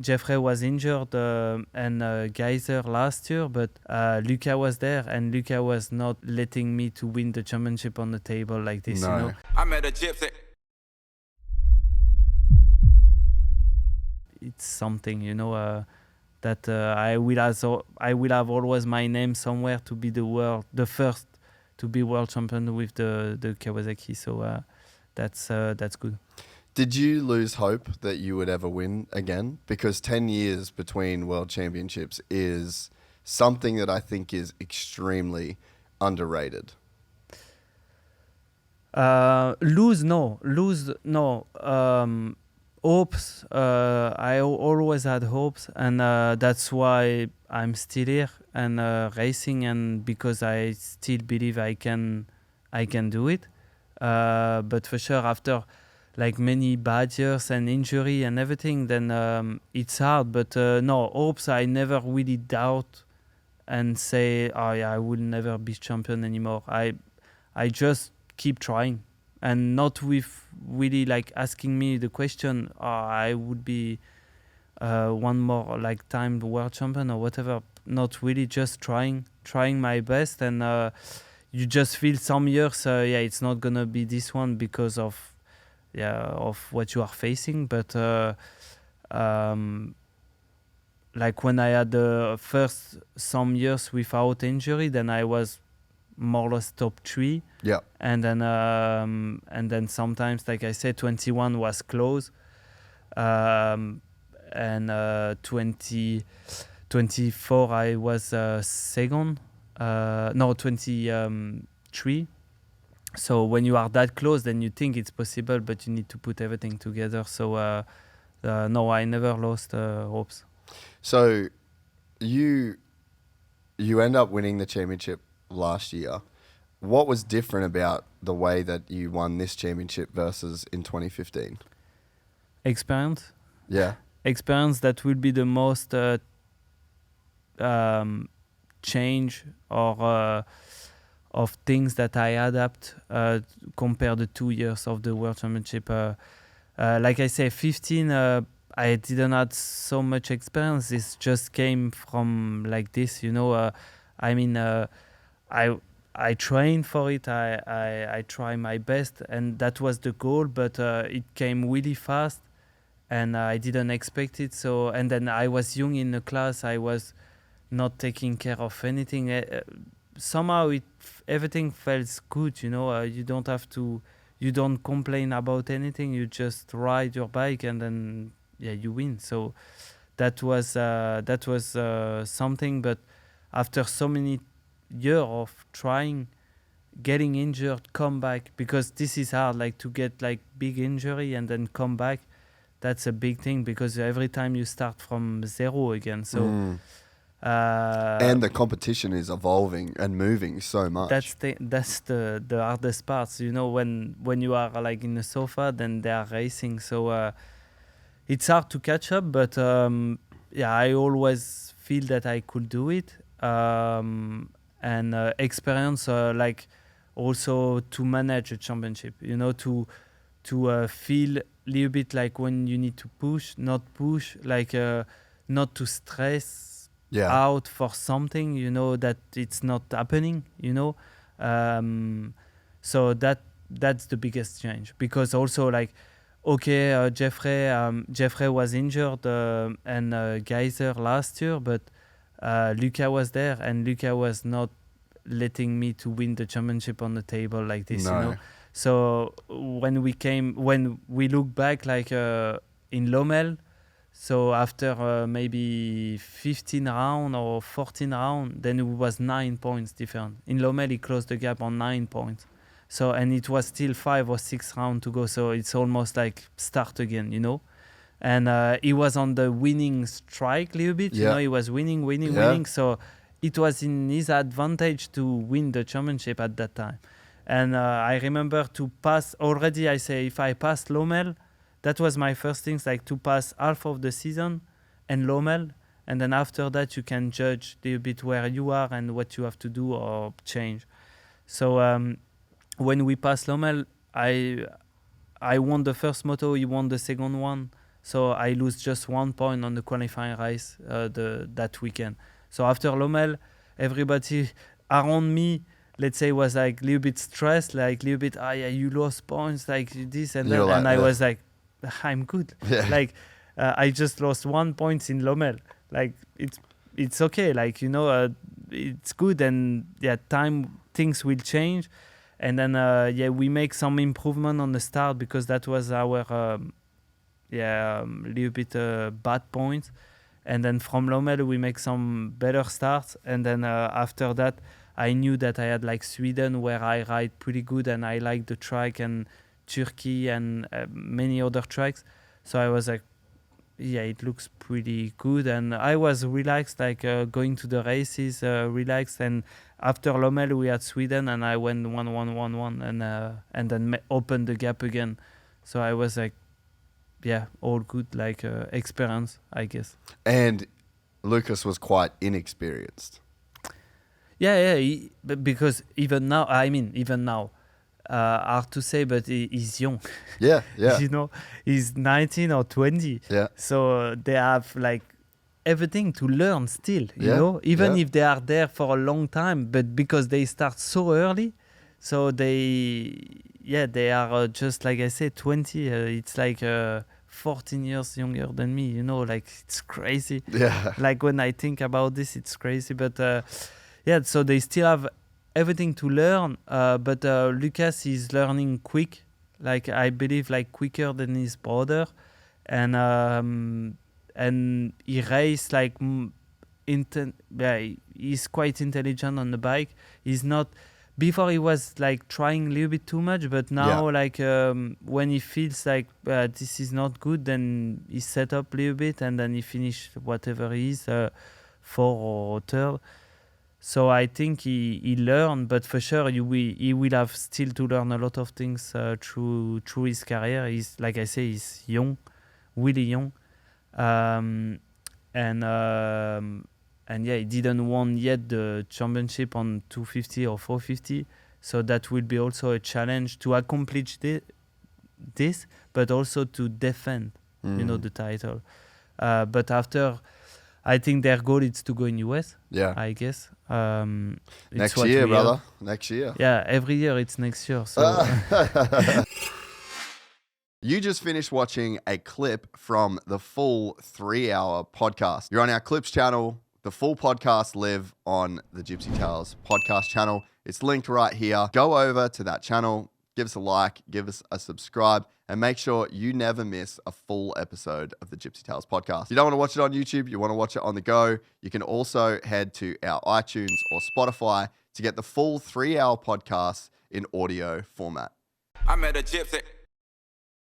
Jeffrey was injured and Gajser last year, but Luca was there, and Luca was not letting me to win the championship on the table like this. No. You know, I met a gypsy. it's something, that I will have always my name somewhere to be the first to be world champion with the Kawasaki. So that's good. Did you lose hope that you would ever win again? Because 10 years between world championships is something that I think is extremely underrated. Lose no. Hopes. I always had hopes, and that's why I'm still here and racing, and because I still believe I can do it. But for sure, after like many bad years and injury and everything, then it's hard. But no, hopes I never really doubt and say, oh yeah, I will never be champion anymore. I just keep trying, and not with really like asking me the question, oh, I would be one more like time world champion or whatever. Not really, just trying my best, and you just feel some years, it's not gonna be this one because of what you are facing, but like when I had the first some years without injury, then I was more or less top 3. Yeah. And then sometimes, like I said, 21 was close, and 24 I was second. No, 23. So when you are that close, then you think it's possible, but you need to put everything together. So no, I never lost hopes. So you end up winning the championship last year. What was different about the way that you won this championship versus in 2015? Experience. Yeah. Experience that will be the most change or of things that I adapt compared to 2 years of the World Championship. Like I say, 15, I didn't have so much experience. It just came from like this, I trained for it. I try my best, and that was the goal. But it came really fast, and I didn't expect it. So, and then I was young in the class. I was not taking care of anything. Somehow everything felt good. You don't have to. You don't complain about anything. You just ride your bike, and then you win. So that was something. But after so many year of trying, getting injured, come back, because this is hard, like to get like big injury and then come back. That's a big thing, because every time you start from zero again. So and the competition is evolving and moving so much. That's the hardest parts, when you are like in the sofa, then they are racing. So it's hard to catch up, but I always feel that I could do it. And experience, like also to manage a championship, to feel a little bit like when you need to not push, like not to stress out for something, that it's not happening, so that's the biggest change. Because also, like, okay, Jeffrey was injured and Gajser last year, but Luca was there, and Luca was not letting me to win the championship on the table like this. No. So when we look back, like in Lommel, so after maybe 15 round or 14 round, then it was 9 points different. In Lommel, he closed the gap on 9 points. So, and it was still 5 or 6 rounds to go. So it's almost like start again, And he was on the winning strike a little bit. He was winning. So it was in his advantage to win the championship at that time. And I remember to pass already. I say, if I passed Lommel, that was my first things, like to pass half of the season and Lommel. And then after that, you can judge a little bit where you are and what you have to do or change. So when we passed Lommel, I won the first moto, he won the second one. So I lose just 1 point on the qualifying race that weekend. So after Lommel, everybody around me, let's say, was like a little bit stressed, like a little bit, yeah, you lost points, like this and that. And I was like, I'm good. Yeah. Like, I just lost 1 point in Lommel. Like, it's okay. Like, it's good. And yeah, things will change. And then, we make some improvement on the start because that was our, little bit bad point. And then from Lommel, we make some better starts. And then after that, I knew that I had like Sweden where I ride pretty good and I like the track, and Turkey and many other tracks. So I was like, yeah, it looks pretty good. And I was relaxed, like going to the races, relaxed. And after Lommel, we had Sweden and I went 1-1-1-1 and then opened the gap again. So I was like, yeah, all good, like experience, I guess. And Lucas was quite inexperienced. Yeah, because even now, hard to say, but he's young. Yeah. He's 19 or 20. Yeah. So they have like everything to learn still, even if they are there for a long time, but because they start so early, so they are just, like I said, 20. It's like 14 years younger than me, like it's crazy. Yeah. Like when I think about this, it's crazy, but so they still have everything to learn, but Lucas is learning quick, like I believe like quicker than his brother, and he races like he's quite intelligent on the bike. He's not, before he was like trying a little bit too much, but now like when he feels like this is not good, then he set up a little bit and then he finish whatever he is, 4th or 3rd. So I think he learned, but for sure he will have still to learn a lot of things through his career. He's, like I say, he's young, really young, and he didn't win yet the championship on 250 or 450. So that will be also a challenge to accomplish this, but also to defend, the title. But after, I think their goal is to go in US. Yeah. I guess. Next year, brother. Next year. Yeah, every year it's next year. So. You just finished watching a clip from the full 3-hour podcast. You're on our Clips channel. The full podcast live on the Gypsy Tales podcast channel. It's linked right here. Go over to that channel, give us a like, give us a subscribe, and make sure you never miss a full episode of the Gypsy Tales podcast. If you don't want to watch it on YouTube, you want to watch it on the go, you can also head to our iTunes or Spotify to get the full 3-hour podcast in audio format. I met a gypsy.